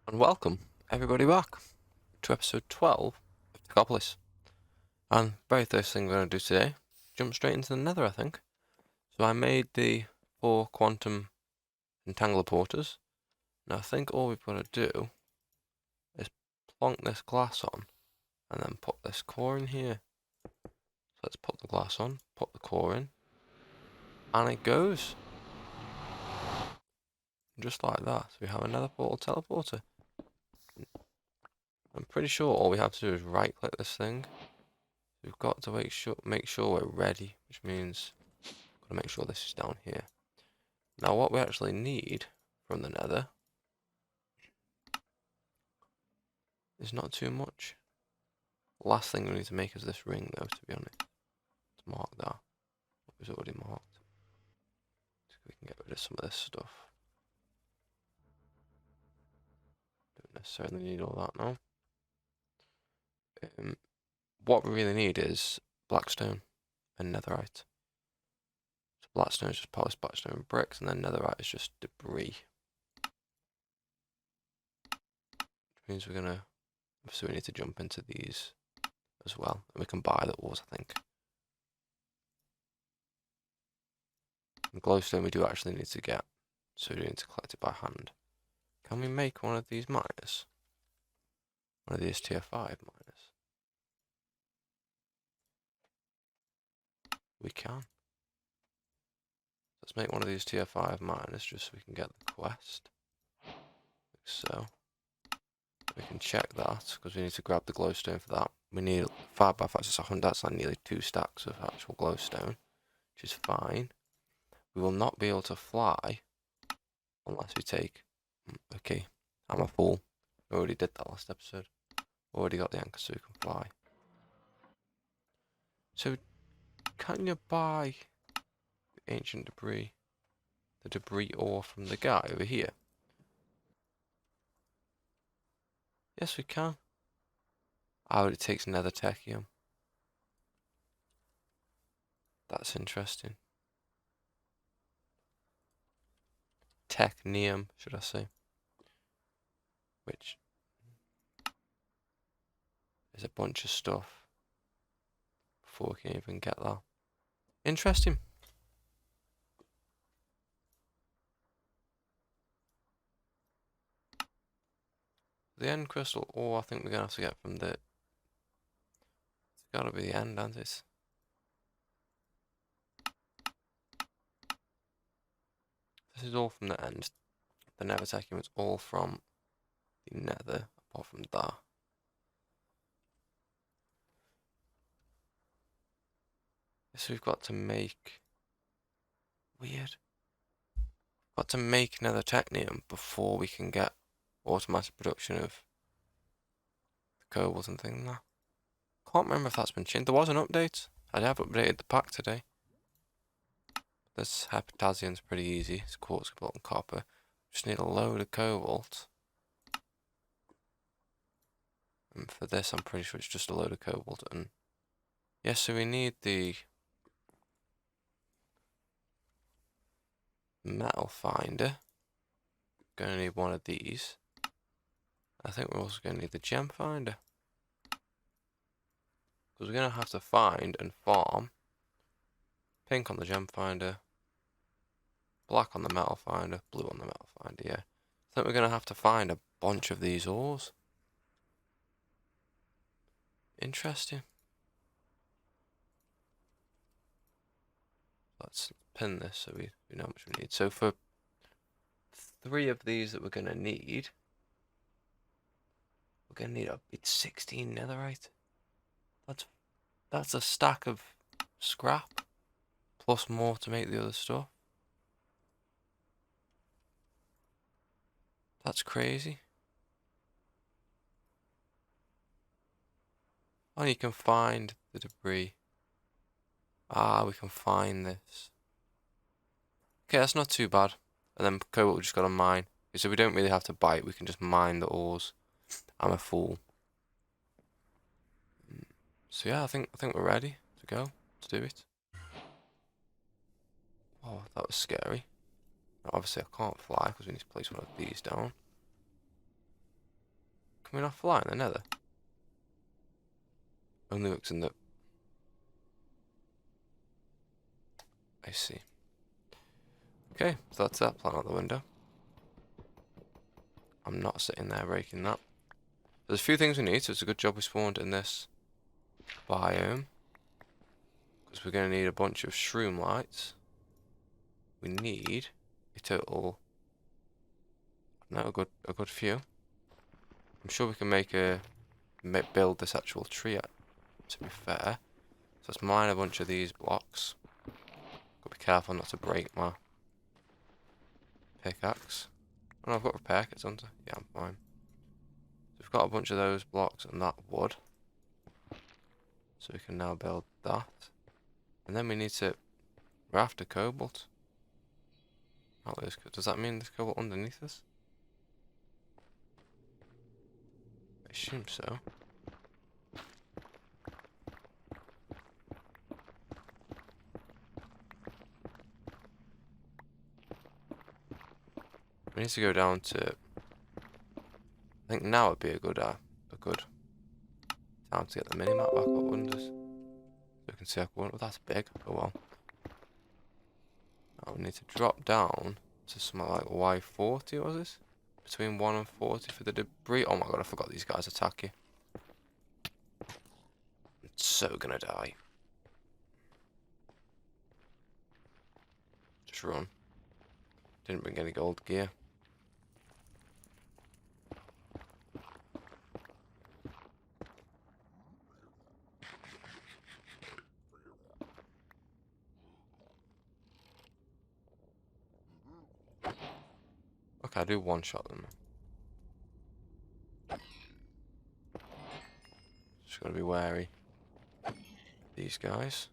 And welcome everybody back to episode 12 of Techopolis. And very first thing we're going to do today, jump straight into the Nether, I think. So I made the 4 quantum entangler porters. Now I think all we've got to do is plonk this glass on and then put this core in here. So let's put the glass on, put the core in, and it goes. Just like that. So we have another portal teleporter. I'm pretty sure all we have to do is right click this thing. We've got to make sure we're ready, which means got to make sure this is down here. Now what we actually need from the Nether is not too much. Last thing we need to make is this ring though, to be honest. Let's mark that. It was already marked. So we can get rid of some of this stuff. Don't necessarily need all that now. What we really need is blackstone and netherite. So blackstone is just polished blackstone and bricks, and then netherite is just debris. Which means we're gonna, so we need to jump into these as well. And we can buy the ores, I think. And glowstone we do actually need to get, so we need to collect it by hand. Can we make one of these miners? One of these tier 5 miners? We can. Let's make one of these tier 5 miners just so we can get the quest. Like so. We can check that, because we need to grab the glowstone for that. We need 5 by 5, so that's like nearly 2 stacks of actual glowstone, which is fine. We will not be able to fly unless we take... Okay, I'm a fool. I already did that last episode. Already got the anchor so we can fly. So, can you buy the ancient debris, the debris ore from the guy over here? Yes, we can. Oh, it takes nether techium. That's interesting. Technium, should I say. Which is a bunch of stuff before we can even get that. Interesting. The end crystal ore, I think we're going to have to get from the... It's got to be the end, hasn't it? This is all from the end. The nether techium is all from the nether, apart from that. So we've got to make... Weird. Got to make nether technium before we can get automatic production of the cobalt and things like that. Can't remember if that's been changed. There was an update. I have updated the pack today. This heptasian's pretty easy. It's quartz, cobalt, and copper. Just need a load of cobalt. And for this, I'm pretty sure it's just a load of cobalt. And yes, so we need the metal finder. Gonna need one of these. I think we're also gonna need the gem finder. Because we're going to have to find and farm pink on the gem finder, black on the metal finder, blue on the metal finder, yeah. I think we're going to have to find a bunch of these ores. Interesting. Let's pin this so we know how much we need. So for 3 of these that we're going to need, we're going to need it's 16 netherite. That's a stack of scrap, plus more to make the other stuff. That's crazy. Oh, you can find the debris. Ah, we can find this. Okay, that's not too bad. And then cobalt we just got to mine. So we don't really have to buy it, we can just mine the ores. I'm a fool. So yeah, I think we're ready to go, to do it. Oh, that was scary. Now, obviously I can't fly because we need to place one of these down. Can we not fly in the Nether? Only looks in the... I see. Okay, so that's that plant out the window. I'm not sitting there breaking that. There's a few things we need, so it's a good job we spawned in this biome. Because we're going to need a bunch of shroom lights. We need a total... No, a good few. I'm sure we can build this actual tree up, to be fair. So let's mine a bunch of these blocks. Gotta be careful not to break my pickaxe. Oh, no, I've got repair kits, haven't I? Yeah, I'm fine. So we've got a bunch of those blocks and that wood. So we can now build that. And then we need to raft a cobalt. Oh, does that mean there's cobalt underneath us? I assume so. We need to go down to... I think now would be a good time to get the mini-map back up under us. So we can see how oh, that's big. Oh well. Now we need to drop down to something like Y40, was this? Between 1 and 40 for the debris. Oh my god, I forgot these guys attack you. I'm so gonna die. Just run. Didn't bring any gold gear. Okay, I do one-shot them. Just gotta be wary. These guys.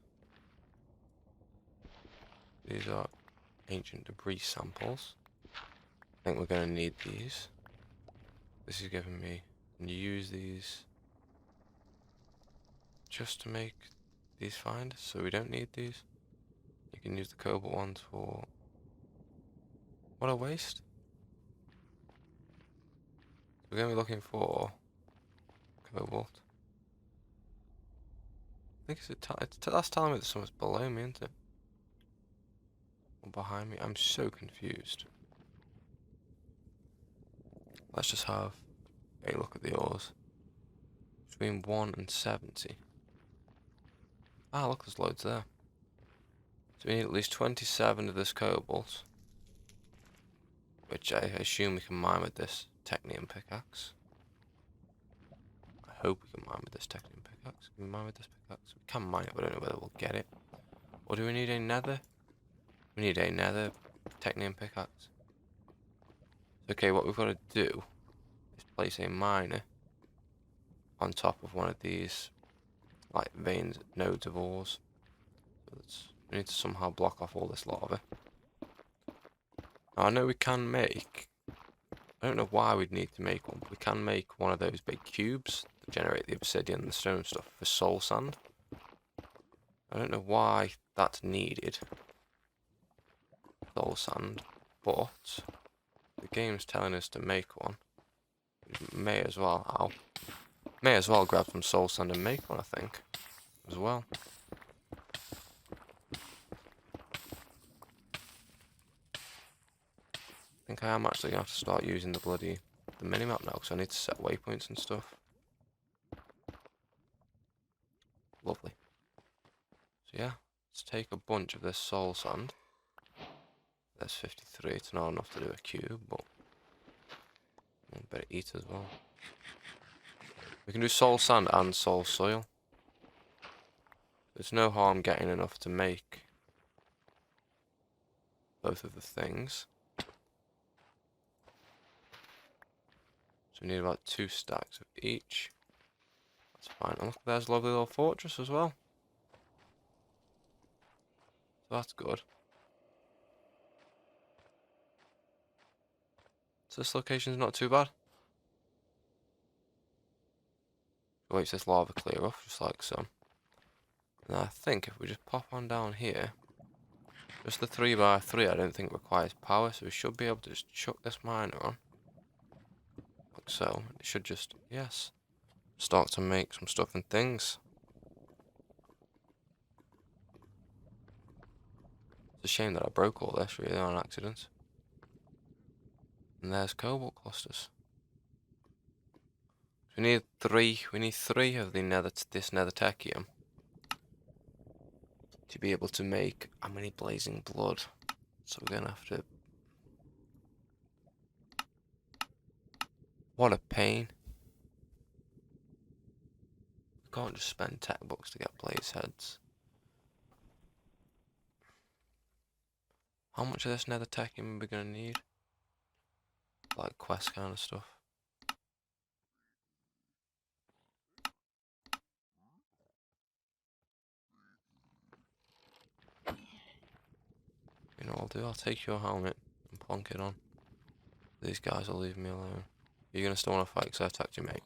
These are ancient debris samples. I think we're gonna need these. This is giving me... Can you use these just to make these finders? So we don't need these. You can use the cobalt ones for... What a waste. We're going to be looking for cobalt. I think that's telling me that someone's below me, isn't it? Or behind me. I'm so confused. Let's just have a look at the ores. Between 1 and 70. Ah, look, there's loads there. So we need at least 27 of this cobalt. Which I assume we can mine with this technium pickaxe. I hope we can mine with this technium pickaxe. Can we mine with this pickaxe? We can mine it, but I don't know whether we'll get it. Or do we need a nether? We need a nether technium pickaxe. Okay, what we've got to do is place a miner on top of one of these like veins, nodes of ores. So we need to somehow block off all this lava. Now, I know we can make... I don't know why we'd need to make one, but we can make one of those big cubes that generate the obsidian and the stone stuff for soul sand. I don't know why that's needed. Soul sand, but the game's telling us to make one. We may as well, may as well grab some soul sand and make one, I think, as well. I think I am actually going to have to start using the minimap now, because I need to set waypoints and stuff. Lovely. So yeah, let's take a bunch of this soul sand. There's 53, it's not enough to do a cube, but I better eat as well. We can do soul sand and soul soil. There's no harm getting enough to make both of the things. So we need about 2 stacks of each. That's fine. And look, there's a lovely little fortress as well. So that's good. So this location's not too bad. Wait, this lava clear off, just like so. And I think if we just pop on down here, just the 3x3 I don't think requires power, so we should be able to just chuck this miner on. so it should just, yes, start to make some stuff and things. It's a shame that I broke all this really on accident. And there's cobalt clusters. We need three of the this nether techium to be able to make how many blazing blood. So we're gonna have to. What a pain. We can't just spend tech books to get blaze heads. How much of this nether techium are we gonna need? Like quest kind of stuff. You know what I'll do? I'll take your helmet and plonk it on. These guys will leave me alone. You're gonna still wanna fight because I attacked you, mate.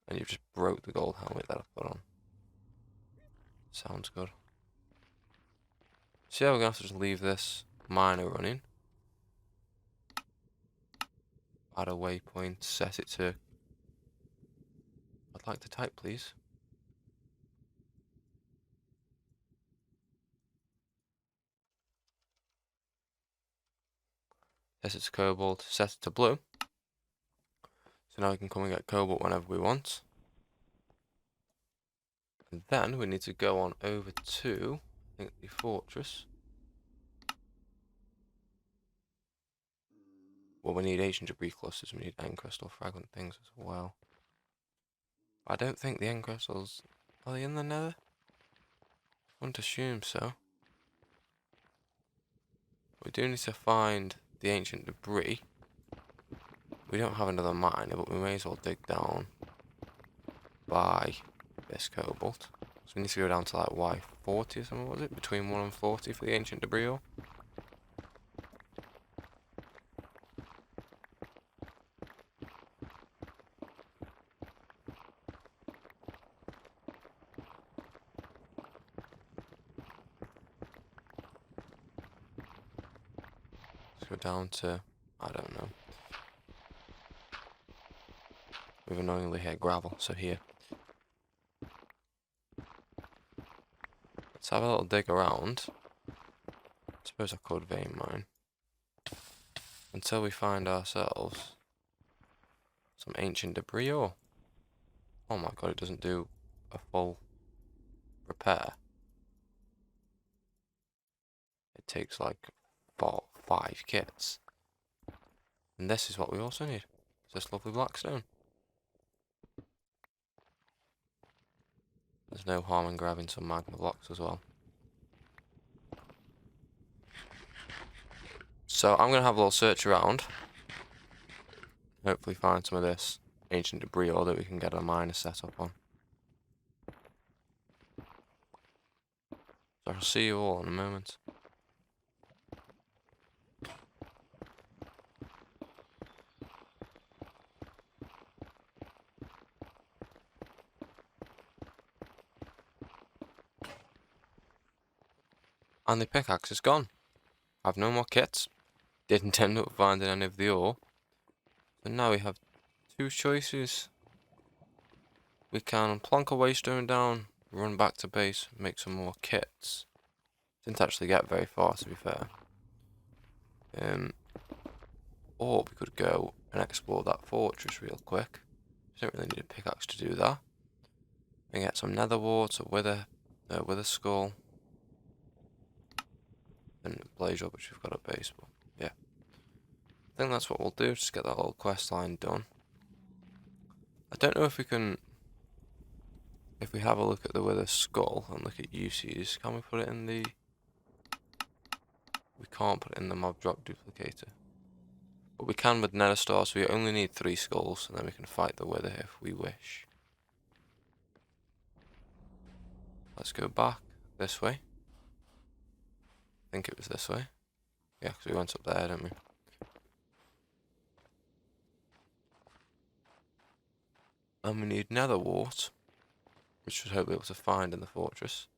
And you just broke the gold helmet that I put on. Sounds good. So yeah, we're gonna have to just leave this miner running. Add a waypoint, set it to... I'd like to type, please. Set it to cobalt, set it to blue. So now we can come and get cobalt whenever we want. And then we need to go on over to, I think, the fortress. Well, we need ancient debris clusters, we need end crystal fragment things as well. I don't think the end crystals... Are they in the nether? I wouldn't assume so. We do need to find the ancient debris. We don't have another miner, but we may as well dig down by this cobalt. So we need to go down to like Y40 or something, was it? Between 1 and 40 for the ancient debris ore. Let's go down to, I don't know. We've annoyingly hit gravel, so here. Let's have a little dig around. I suppose I could vein mine. Until we find ourselves some ancient debris ore. Oh my god, it doesn't do a full repair. It takes like 5 kits. And this is what we also need. This lovely black stone. There's no harm in grabbing some magma blocks as well. So I'm going to have a little search around. Hopefully find some of this ancient debris ore that we can get a miner set up on. So I'll see you all in a moment. And the pickaxe is gone. I've no more kits. Didn't end up finding any of the ore. So now we have 2 choices. We can plonk a waystone down, run back to base, make some more kits. Didn't actually get very far, to be fair. Or we could go and explore that fortress real quick. Don't really need a pickaxe to do that. And get some nether wart, a wither skull, and blaze up, which we've got at base. But yeah, I think that's what we'll do. Just get that little quest line done. I don't know if we can. If we have a look at the wither skull and look at uses, can we put it in the? We can't put it in the mob drop duplicator. But we can with nether star, so we only need 3 skulls, and then we can fight the wither if we wish. Let's go back this way. I think it was this way. Yeah, because we went up there, didn't we? And we need nether wart, which should hopefully be able to find in the fortress.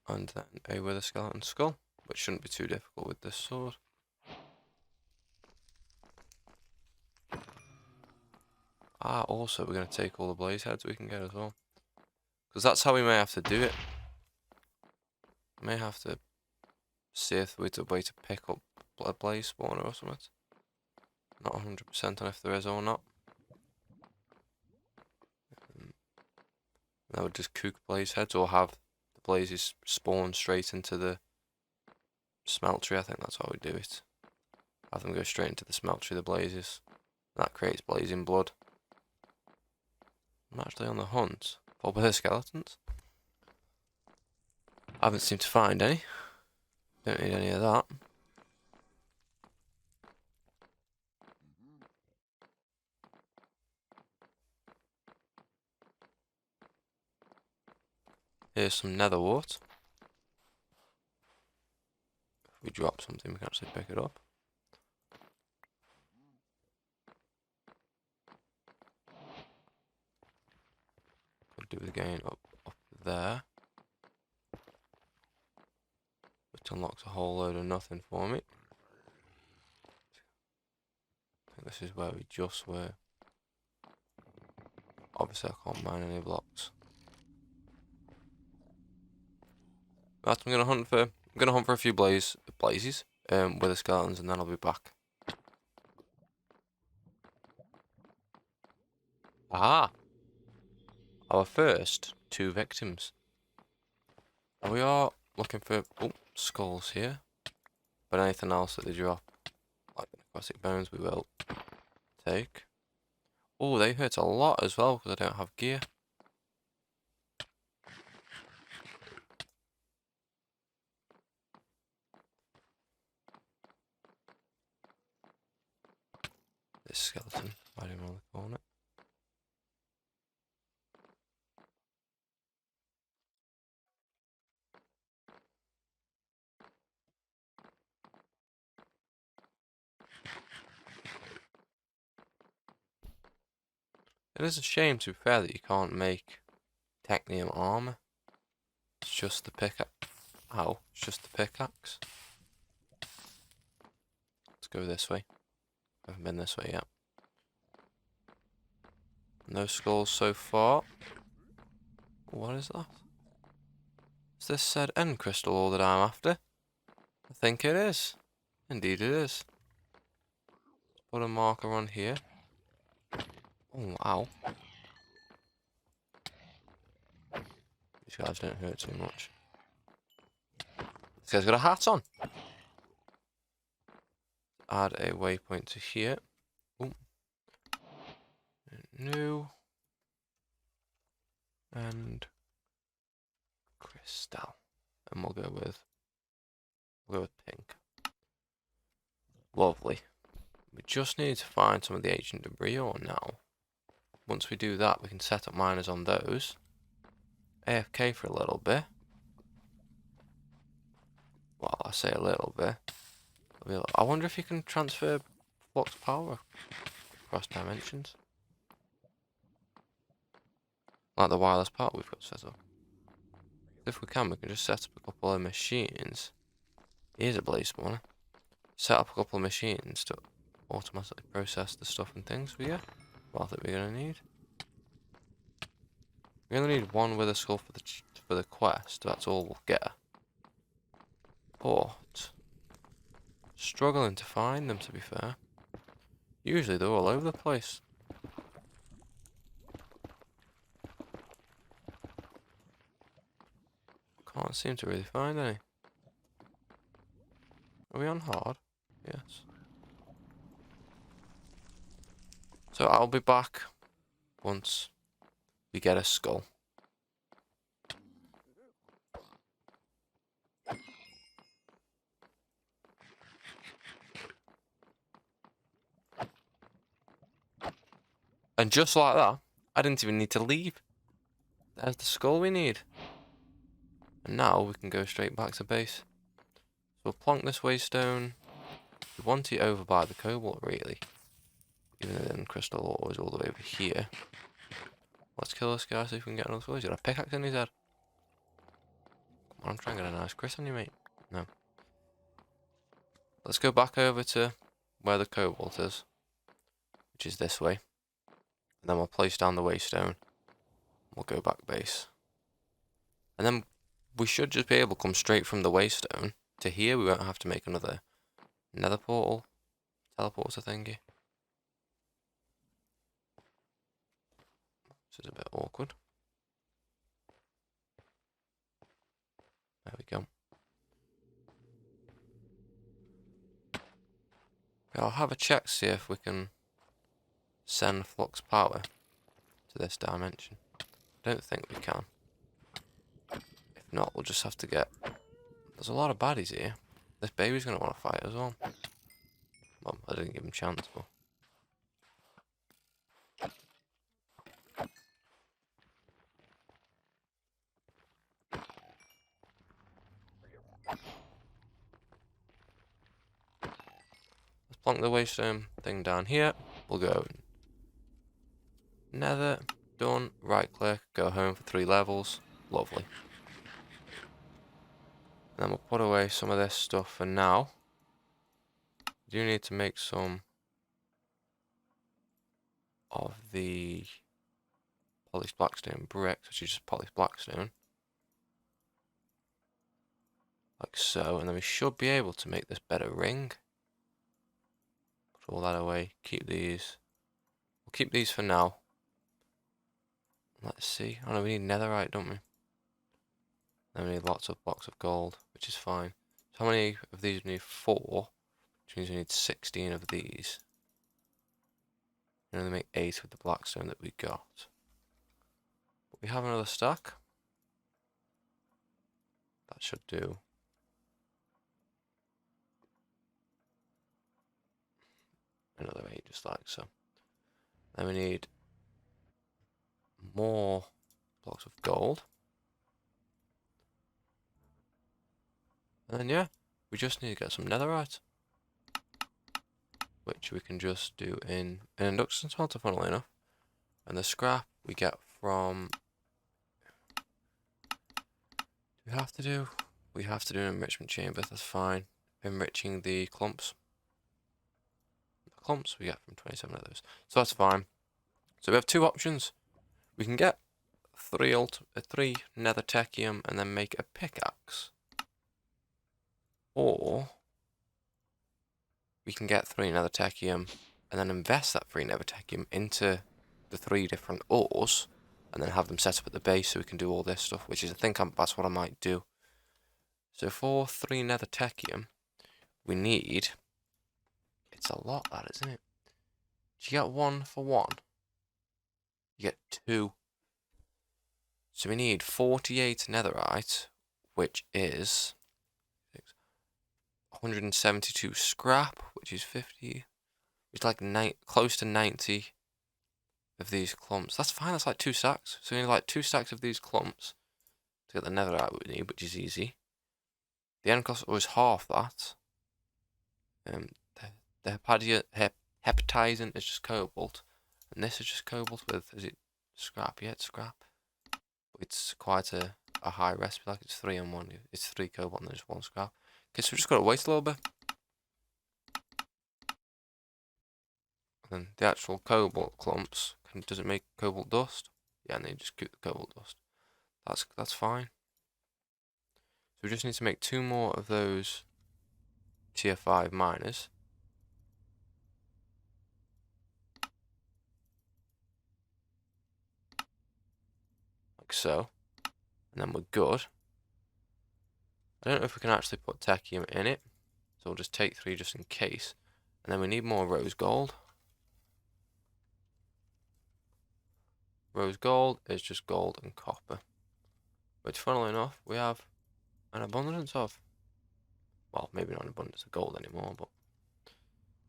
And then a wither skeleton skull, which shouldn't be too difficult with this sword. Ah, also we're going to take all the blaze heads we can get as well. Because that's how we may have to do it. May have to see if there's a way to pick up a blaze spawner or something. Not 100% on if there is or not. That would just cook blaze heads or have the blazes spawn straight into the smeltery. I think that's how we do it. Have them go straight into the smeltery, the blazes. That creates blazing blood. I'm actually on the hunt for bear skeletons. I haven't seemed to find any. Don't need any of that. Here's some nether wart. If we drop something, we can actually pick it up. Could do it again up there. Which unlocks a whole load of nothing for me. I think this is where we just were. Obviously I can't mine any blocks. Right, I'm gonna hunt for a few blazes with the skeletons, and then I'll be back. Ah, our first 2 victims. And we are looking for skulls here, but anything else that they drop, like the necrotic bones, we will take. Oh, they hurt a lot as well because I don't have gear. This skeleton hiding around the corner. It is a shame, to be fair, that you can't make technium armor. It's just the pickaxe. Ow, it's just the pickaxe. Let's go this way. I haven't been this way yet. No skulls so far. What is that? Is this said end crystal ore that I'm after? I think it is. Indeed it is. Put a marker on here. Oh, ow. These guys don't hurt too much. This guy's got a hat on. Add a waypoint to here. Ooh. New. And crystal. And we'll go with pink. Lovely. We just need to find some of the ancient debris ore now. Once we do that, we can set up miners on those. AFK for a little bit. Well, I say a little bit. I wonder if you can transfer flux power across dimensions. Like the wireless part we've got set up. If we can just set up a couple of machines. Here's a blaze spawner. Set up a couple of machines to automatically process the stuff and things. But yeah, what I think we're gonna need. We only need 1 wither skull for the quest. That's all we'll get. But struggling to find them, to be fair. Usually they're all over the place. Can't seem to really find any. Are we on hard? Yes. So I'll be back once we get a skull. And just like that, I didn't even need to leave. There's the skull we need. And now we can go straight back to base. So we'll plonk this waystone. We want it over by the cobalt, really. Even though the crystal ore is all the way over here. Let's kill this guy, see if we can get another skull. He's got a pickaxe in his head. Come on, I'm trying to get a nice crit on you, mate. No. Let's go back over to where the cobalt is. Which is this way. then we'll place down the waystone. We'll go back base. And then we should just be able to come straight from the waystone to here. We won't have to make another nether portal, teleporter thingy. This is a bit awkward. There we go. I'll have a check, see if we can send flux power to this dimension. I don't think we can. If not, we'll just have to get... There's a lot of baddies here. This baby's going to want to fight as well. Well, I didn't give him a chance, but... Let's plonk the waystone thing down here. We'll go Nether, done, right click, go home for 3 levels. Lovely. And then we'll put away some of this stuff for now. We do need to make some of the polished blackstone bricks, which is just polished blackstone. Like so, and then we should be able to make this better ring. Put all that away, keep these. We'll keep these for now. Let's see. Oh no, we need netherite, don't we? Then we need lots of blocks of gold, which is fine. So how many of these we need? 4, which means we need 16 of these. We only make 8 with the blackstone that we got. But we have another stack. That should do. Another 8, just like so. Then we need more blocks of gold. And then yeah, we just need to get some netherite, which we can just do in an induction smelter, funnily enough. And the scrap we get from... We have to do an enrichment chamber, that's fine. Enriching the clumps. The clumps we get from 27 of those. So that's fine. So we have 2 options. We can get 3 nether techium and then make a pickaxe. Or we can get 3 nether techium and then invest that 3 nether techium into the 3 different ores and then have them set up at the base so we can do all this stuff, which is, I think that's what I might do. So for 3 nether techium, we need... It's a lot, that, isn't it? Do you get 1 for 1? You get 2. So we need 48 netherite, which is 172 scrap, which is 50. It's like close to 90 of these clumps. That's fine, that's like 2 stacks. So we need like 2 stacks of these clumps to get the netherite we need, which is easy. The end cost was half that. The hepatizing is just cobalt. And this is just cobalt with, is it scrap? Yeah, it's scrap. But it's quite a high recipe, like it's 3 in 1. It's 3 cobalt and then just 1 scrap. Okay, so we just got to wait a little bit. And then the actual cobalt clumps, does it make cobalt dust? Yeah, and they just keep the cobalt dust. That's fine. So we just need to make 2 more of those tier 5 miners. Like so. And then we're good. I don't know if we can actually put techium in it. So we'll just take 3 just in case. And then we need more rose gold. Rose gold is just gold and copper. Which, funnily enough, we have an abundance of. Well, maybe not an abundance of gold anymore, but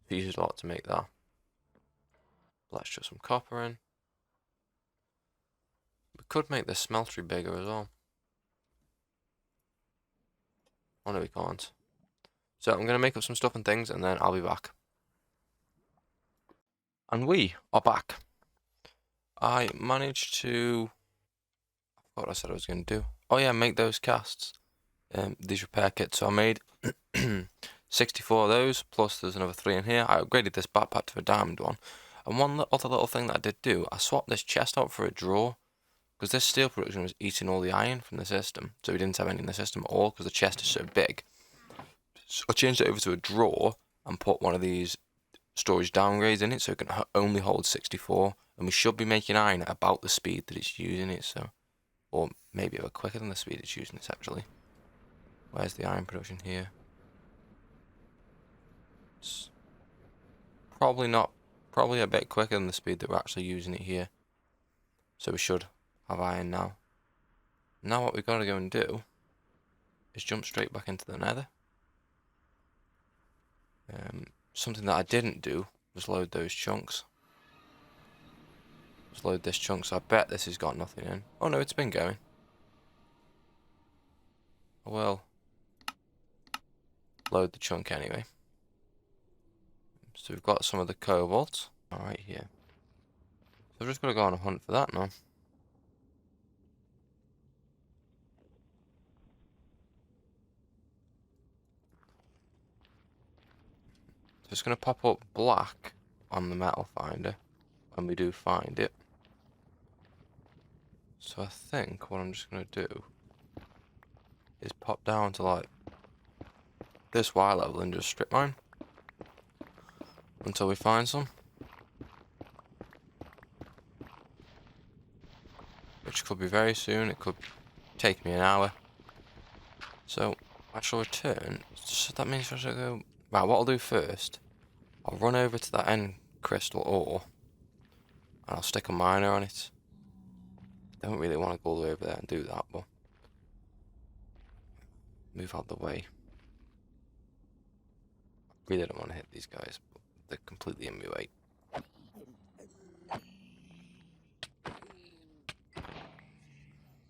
we used a lot to make that. Let's just some copper in. We could make this smeltery bigger as well. Oh no, we can't. So I'm going to make up some stuff and things, and then I'll be back. And we are back. I managed to... I forgot what I said I was going to do. Oh yeah, make those casts. These repair kits. So I made 64 of those, plus there's another 3 in here. I upgraded this backpack to a diamond one. And one other little thing that I did do, I swapped this chest out for a drawer, because this steel production was eating all the iron from the system, so we didn't have any in the system at all, because the chest is so big. So I changed it over to a drawer, and put one of these storage downgrades in it, so it can only hold 64, and we should be making iron at about the speed that it's using it, so, or maybe a bit quicker than the speed it's using it, actually. Where's the iron production here? It's probably not, probably a bit quicker than the speed that we're actually using it here. So we should have iron now. Now what we've got to go and do is jump straight back into the Nether. Something that I didn't do was load those chunks. Let's load this chunk, so I bet this has got nothing in. Oh no, it's been going. I will load the chunk anyway. So we've got some of the cobalt right here. So we're just going to go on a hunt for that now. So it's going to pop up black on the metal finder when we do find it. So I think what I'm just going to do is pop down to like this Y level and just strip mine until we find some. Which could be very soon, it could take me an hour. So I shall return. So that means I should go. Right, what I'll do first, I'll run over to that end crystal ore and I'll stick a miner on it. I don't really want to go all the way over there and do that, but move out the way. I really don't want to hit these guys, but they're completely in my way.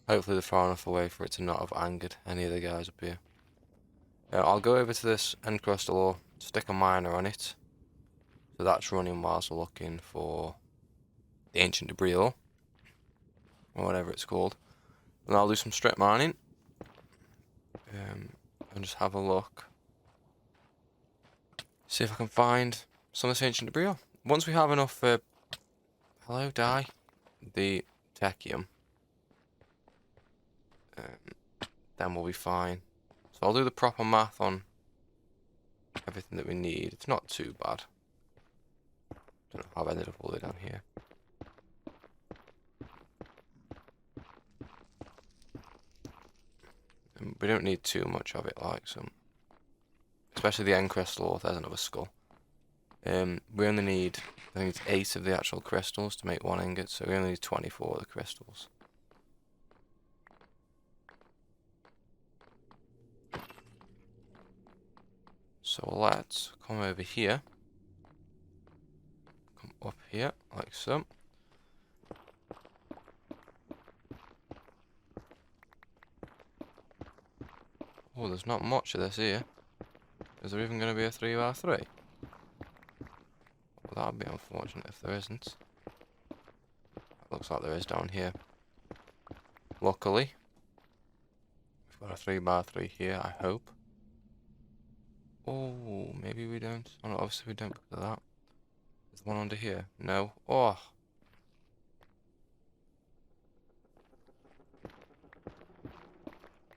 Hopefully they're far enough away for it to not have angered any of the guys up here. I'll go over to this end crystal ore, stick a miner on it. So that's running whilst we're looking for the ancient debris ore, or whatever it's called. And I'll do some strip mining. And just have a look. See if I can find some of this ancient debris ore. Once we have enough, hello, die. The techium. Then we'll be fine. So I'll do the proper math on everything that we need. It's not too bad. Don't know how I've ended up all the way down here. And we don't need too much of it, like some, especially the end crystal ore. There's another skull. We only need, I think it's 8 of the actual crystals to make 1 ingot, so we only need 24 of the crystals. So let's come over here. Come up here, like so. Oh, there's not much of this here. Is there even going to be a 3x3? Well, that would be unfortunate if there isn't. It looks like there is down here. Luckily, we've got a 3x3 here, I hope. Oh, maybe we don't. Oh no, obviously we don't because of that. There's one under here. No. Oh.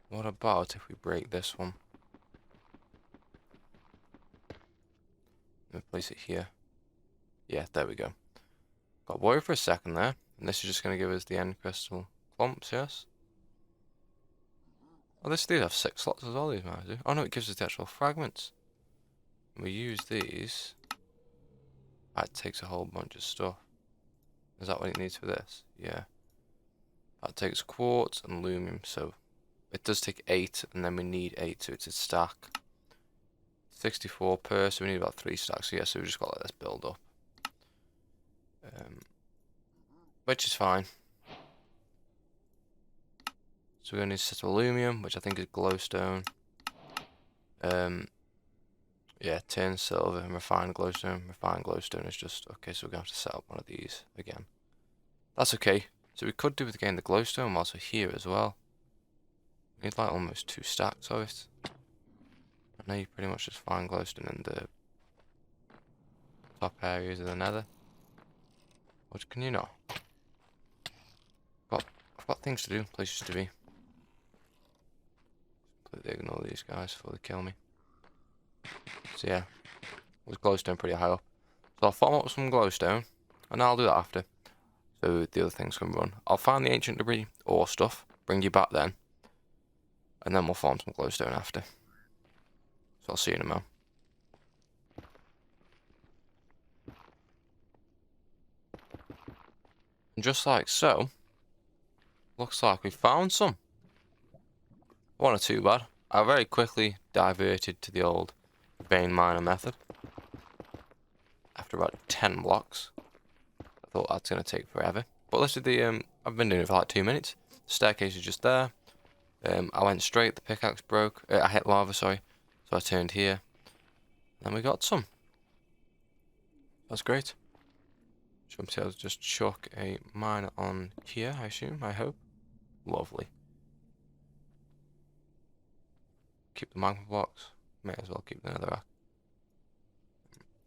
What about if we break this one? Let me place it here. Yeah, there we go. Got worried for a second there. And this is just going to give us the end crystal clumps, yes? Oh, these have 6 slots as well, these might do. Oh no, it gives us the actual fragments. We use these. That takes a whole bunch of stuff. Is that what it needs for this? Yeah. That takes quartz and lumium, so it does take 8, and then we need 8, so it's a stack. 64 per, so we need about 3 stacks. So yeah, so we just got to let this build up. Which is fine. So we're going to need a set of aluminum, which I think is glowstone. Yeah, tin, silver, and refined glowstone. Refined glowstone is just, okay, so we're going to have to set up one of these again. That's okay. So we could do with again the glowstone whilst we're here as well. We need like almost 2 stacks of it. I know you pretty much just find glowstone in the top areas of the Nether. What can you not? I've got things to do, places to be. Completely ignore these guys before they kill me. So yeah, with glowstone pretty high up. So I'll farm up some glowstone, and I'll do that after. So the other things can run. I'll find the ancient debris or stuff, bring you back then, and then we'll farm some glowstone after. So I'll see you in a moment. And just like so, looks like we found some. Wasn't too bad. I very quickly diverted to the old vein miner method. After about 10 blocks. I thought that's going to take forever. But let's do the, I've been doing it for like 2 minutes. The staircase is just there. I went straight, the pickaxe broke. I hit lava, sorry. So I turned here. And we got some. That's great. Should be able to just chuck a miner on here, I assume, I hope. Lovely. Keep the magma blocks. May as well keep the netherrack.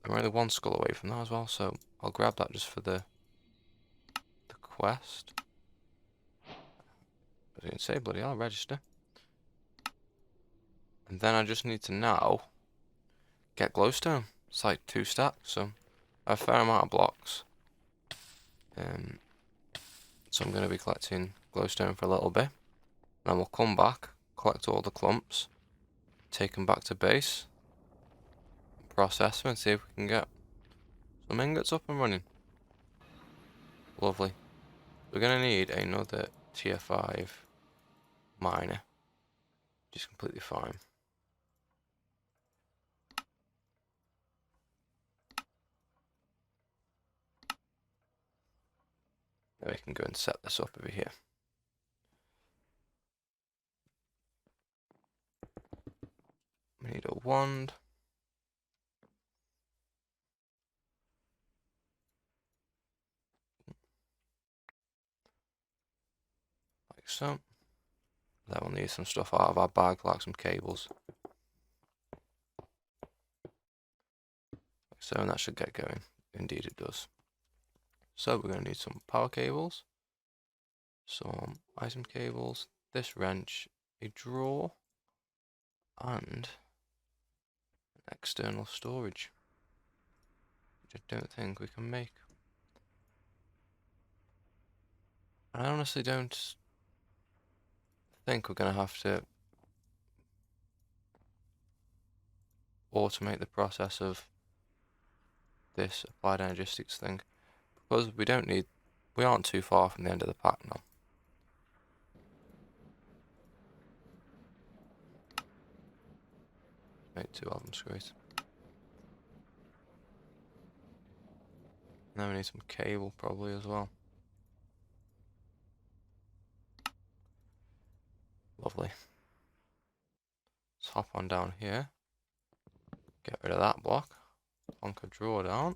I'm only one skull away from that as well, so I'll grab that just for the quest. I was going to say, bloody hell, register. And then I just need to now get glowstone. It's like 2 stacks, so I have a fair amount of blocks. So I'm going to be collecting glowstone for a little bit. Then we'll come back, collect all the clumps, take them back to base, process them and see if we can get some ingots up and running. Lovely. We're going to need another tier 5 miner, which is completely fine. Now we can go and set this up over here. We need a wand. Like so. Then we'll need some stuff out of our bag, like some cables. Like so, and that should get going. Indeed it does. So we're going to need some power cables, some item cables, this wrench, a drawer, and an external storage, which I don't think we can make. I honestly don't think we're going to have to automate the process of this applied energistics thing, because we aren't too far from the end of the pack now. Make 2 of them straight. Now we need some cable probably as well. Lovely. Let's hop on down here. Get rid of that block. Plonk a drawer down.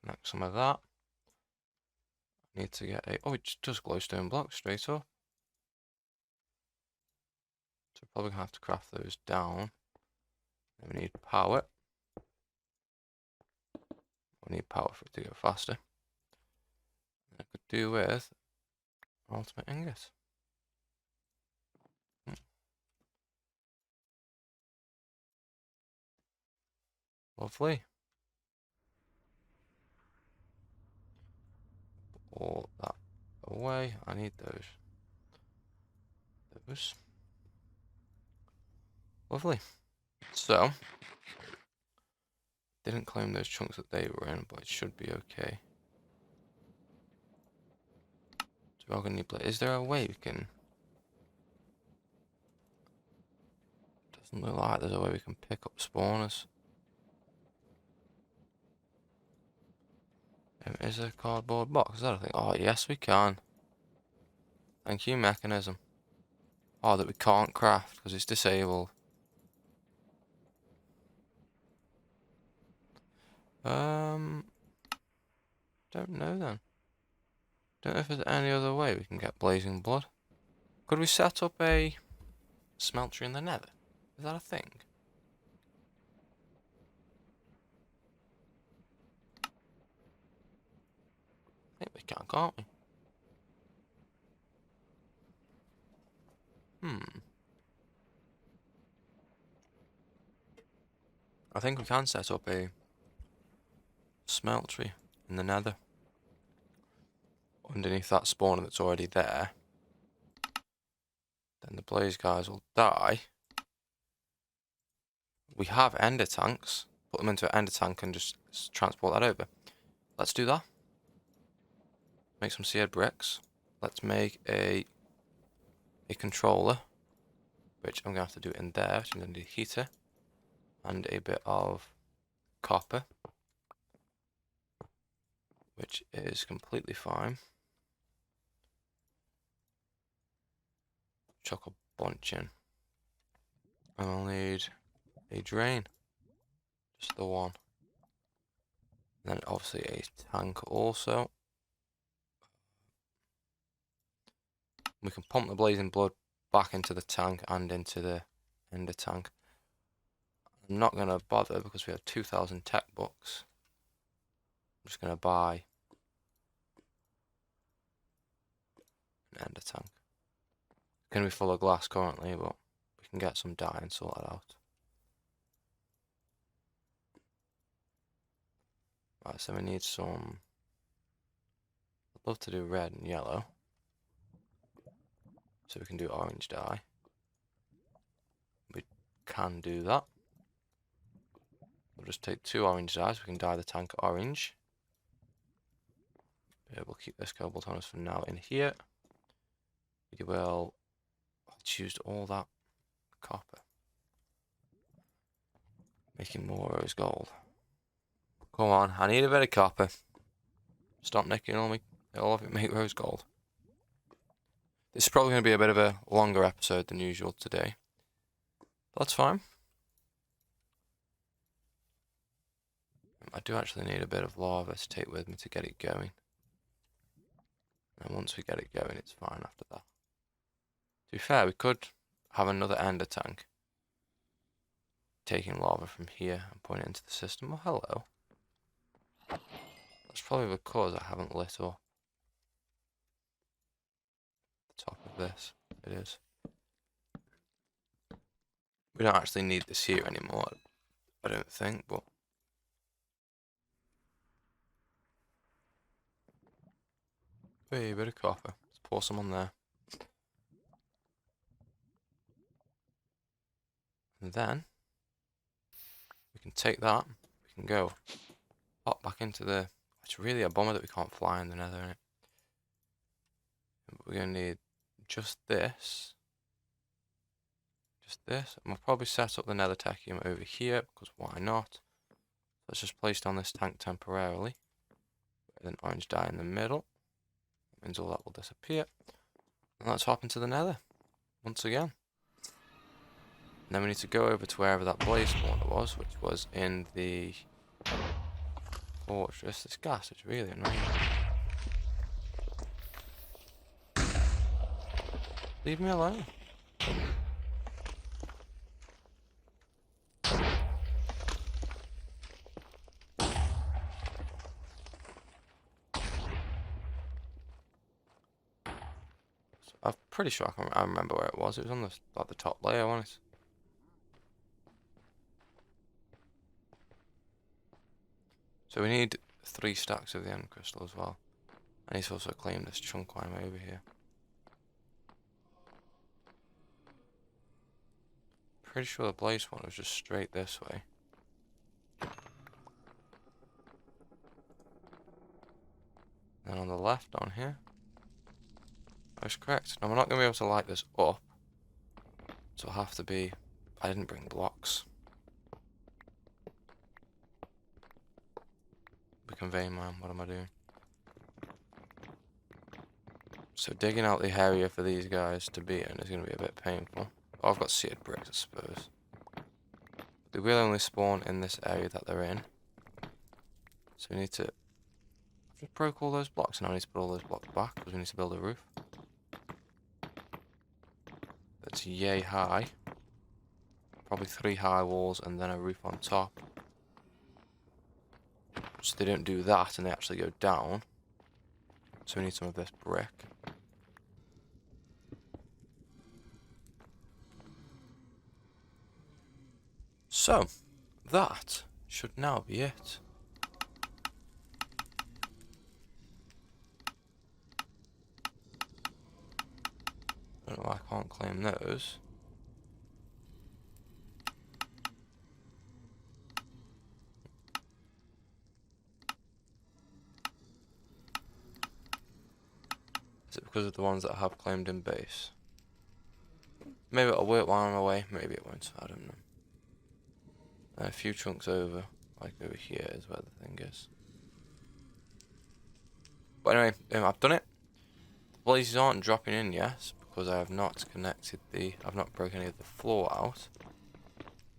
Connect some of that. Need to get a... Oh, it just does glowstone blocks straight up. So we're probably going to have to craft those down. Then we need power. We need power for it to go faster. I could do with ultimate ingot. Lovely. All that away. I need those. Lovely. So, didn't claim those chunks that they were in, but it should be okay. So we're gonna need blade. Is there a way we can? Doesn't look like there's a way we can pick up spawners. Is there a cardboard box? Is that a thing? Oh yes, we can. Thank you, mechanism. Oh, that we can't craft because it's disabled. Don't know then. Don't know if there's any other way we can get blazing blood. Could we set up a smeltery in the Nether? Is that a thing? can, can't we? I think we can set up a smeltery in the Nether. Underneath that spawner that's already there. Then the blaze guys will die. We have ender tanks. Put them into an ender tank and just transport that over. Let's do that. Make some seared bricks. Let's make a controller, which I'm going to have to do in there. So I'm going to need a heater and a bit of copper, which is completely fine. Chuck a bunch in. And I'll need a drain. Just the one. And then obviously a tank also. We can pump the blazing blood back into the tank and into the ender tank. I'm not going to bother because we have 2,000 tech bucks. I'm just going to buy an ender tank. It's going to be full of glass currently, but we can get some dye and sort that out. Right, so we need some... I'd love to do red and yellow. So we can do orange dye. We can do that. We'll just take 2 orange dyes. We can dye the tank orange. We'll keep this cobalt on us for now in here. We will choose all that copper. Making more rose gold. Come on, I need a bit of copper. Stop nicking all of it, make rose gold. This is probably going to be a bit of a longer episode than usual today. That's fine. I do actually need a bit of lava to take with me to get it going. And once we get it going, it's fine after that. To be fair, we could have another ender tank. Taking lava from here and putting it into the system. Oh, hello. That's probably because I haven't lit up the top of this. It is. We don't actually need this here anymore, I don't think, but... Hey, a bit of copper. Let's pour some on there. And then, we can take that, we can go pop back into the... It's really a bummer that we can't fly in the Nether, innit? We're going to need just this. Just this. And we'll probably set up the Nether Techium over here, because why not? Let's just place down this tank temporarily. Then orange dye in the middle. That means all that will disappear. And let's hop into the Nether. Once again. And then we need to go over to wherever that blaze spawner was, which was in the fortress. This gas is really annoying. Leave me alone. I'm pretty sure I remember where it was. It was on the top layer, wasn't it? So we need 3 stacks of the end crystal as well. I need to also claim this chunk while I'm over here. Pretty sure the blaze one was just straight this way. Then on the left down here. That's correct. Now we're not going to be able to light this up. So it'll have to be... I didn't bring blocks. The conveyor man, what am I doing? So digging out the area for these guys to be in is going to be a bit painful. Oh, I've got seared bricks, I suppose. They will only spawn in this area that they're in. So we need to... I've just broke all those blocks and I need to put all those blocks back because we need to build a roof. That's yay high. Probably 3 high walls and then a roof on top. So they don't do that and they actually go down. So we need some of this brick. So, that should now be it. I don't know why I can't claim those. Is it because of the ones that I have claimed in base? Maybe it'll work while I'm away, maybe it won't, I don't know. And a few chunks over, like over here is where the thing is. But anyway, I've done it. The blazes aren't dropping in yet, because I have not connected I've not broken any of the floor out.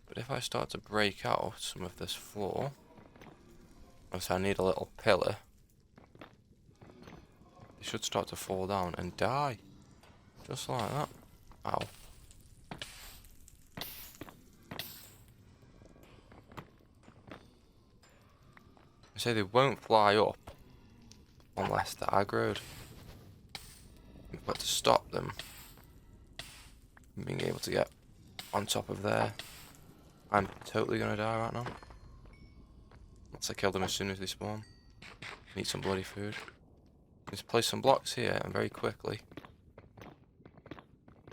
But if I start to break out some of this floor, obviously I need a little pillar. They should start to fall down and die. Just like that. Ow. I say they won't fly up unless they're aggroed. We've got to stop them from being able to get on top of there. I'm totally gonna die right now. Unless I kill them as soon as they spawn. Need some bloody food. Let's place some blocks here and very quickly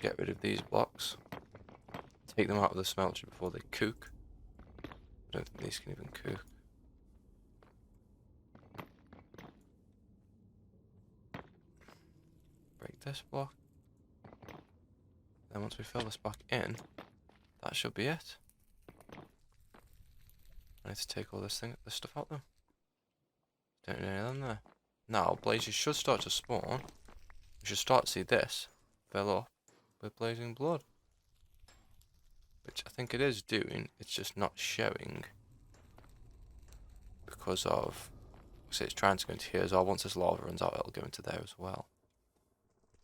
get rid of these blocks. Take them out of the smelter before they cook. I don't think these can even cook. Break this block. Then once we fill this back in, that should be it. I need to take all this stuff out though. Don't need any of them there. Now, blazes should start to spawn. We should start to see this fill up with blazing blood. Which I think it is doing, it's just not showing. Because of, so it's trying to go into here as well. Once this lava runs out, it'll go into there as well.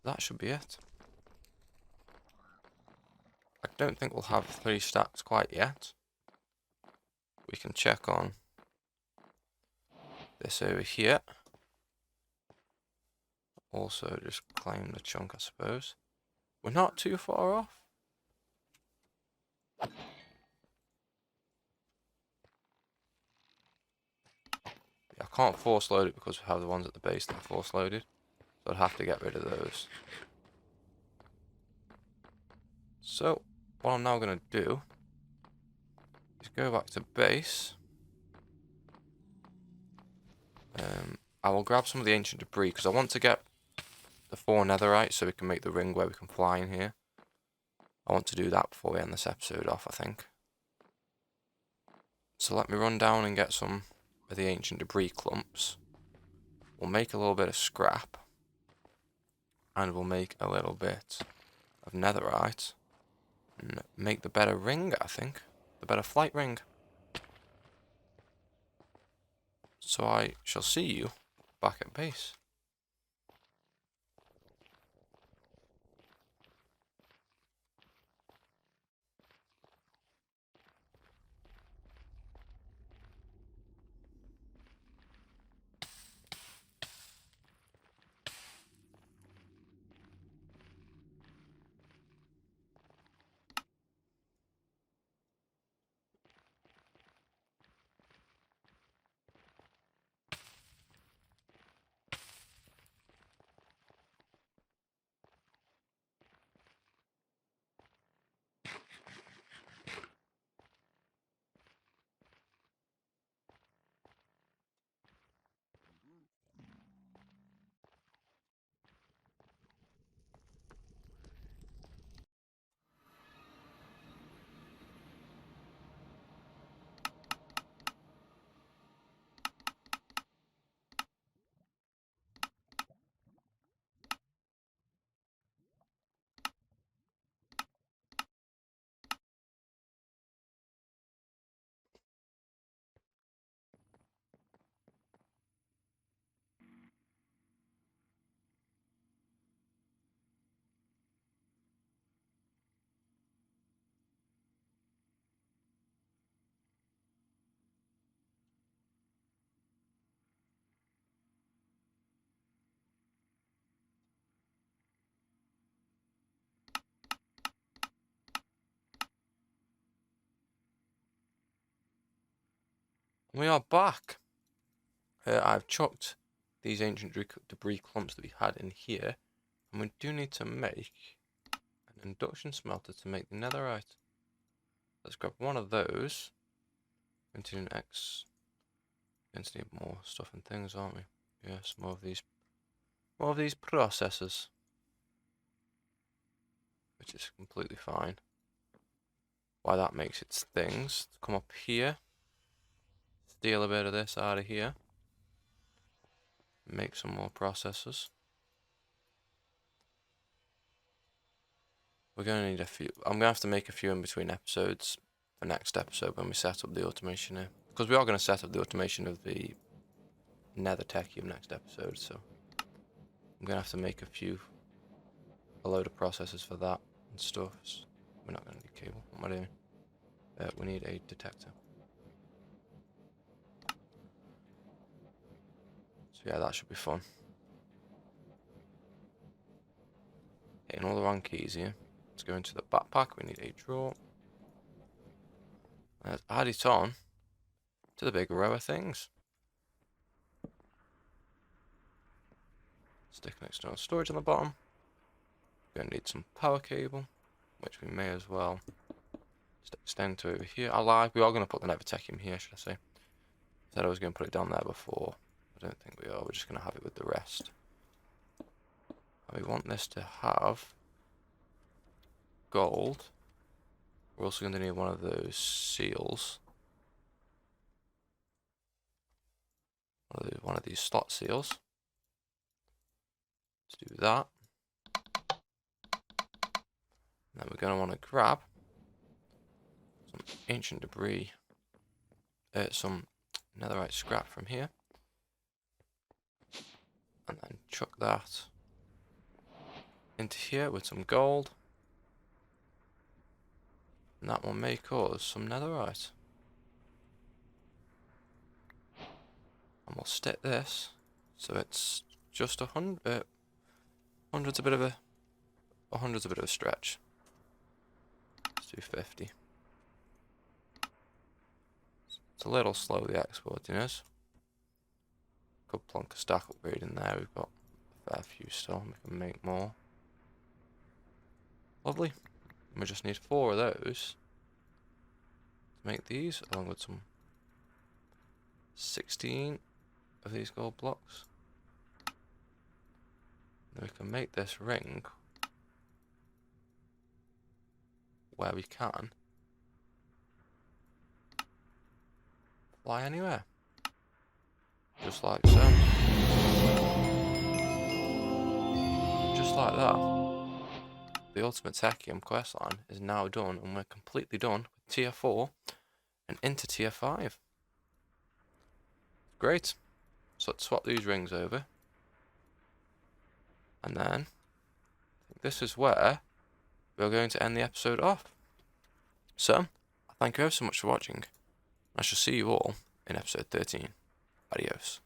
That should be it. I don't think we'll have 3 stacks quite yet. We can check on this over here. Also just claim the chunk, I suppose. We're not too far off. I can't force load it because we have the ones at the base that are force loaded. So I'd have to get rid of those. So, what I'm now going to do is go back to base. I will grab some of the ancient debris because I want to get the 4 netherite so we can make the ring where we can fly in here. I want to do that before we end this episode off, I think. So let me run down and get some of the ancient debris clumps. We'll make a little bit of scrap. And we'll make a little bit of netherite. And make the better ring, I think. The better flight ring. So I shall see you back at base. We are back. I've chucked these ancient debris clumps that we had in here, and we do need to make an induction smelter to make the netherite. Let's grab one of those. Continue X. Going to need more stuff and things, aren't we? Yes, more of these processors, which is completely fine. Why that makes its things. Come up here, steal a bit of this out of here, make some more processors. We're going to need a few. I'm going to have to make a few in between episodes for next episode when we set up the automation here. Because we are going to set up the automation of the Nether Techium next episode, so I'm going to have to make a load of processors for that and stuff. We're not going to need cable. What am I doing? We need a detector. So yeah, that should be fun. Hitting all the wrong keys here. Let's go into the backpack. We need a drawer. Let's add it on to the big row of things. Stick an external storage on the bottom. We're going to need some power cable, which we may as well just extend to over here. I lied. We are going to put the Nether Techium here, should I say. Said I was going to put it down there before. I don't think we are. We're just going to have it with the rest. And we want this to have gold. We're also going to need one of those seals. One of these slot seals. Let's do that. And then we're going to want to grab some ancient debris, some netherite scrap from here, and then chuck that into here with some gold, and that will make us some netherite. And we'll stick this so it's just 100. Hundred's a bit of a stretch. Let's do 50. It's a little slow, the exporting is. Could plonk a stack upgrade in there. We've got a fair few still. We can make more. Lovely. And we just need 4 of those to make these, along with some 16 of these gold blocks. And we can make this ring where we can fly anywhere. Just like so. Just like that. The Ultimate Techium questline is now done, and we're completely done with tier 4 and into tier 5. Great. So let's swap these rings over. And then this is where we're going to end the episode off. So, thank you ever so much for watching. I shall see you all in episode 13. Adios.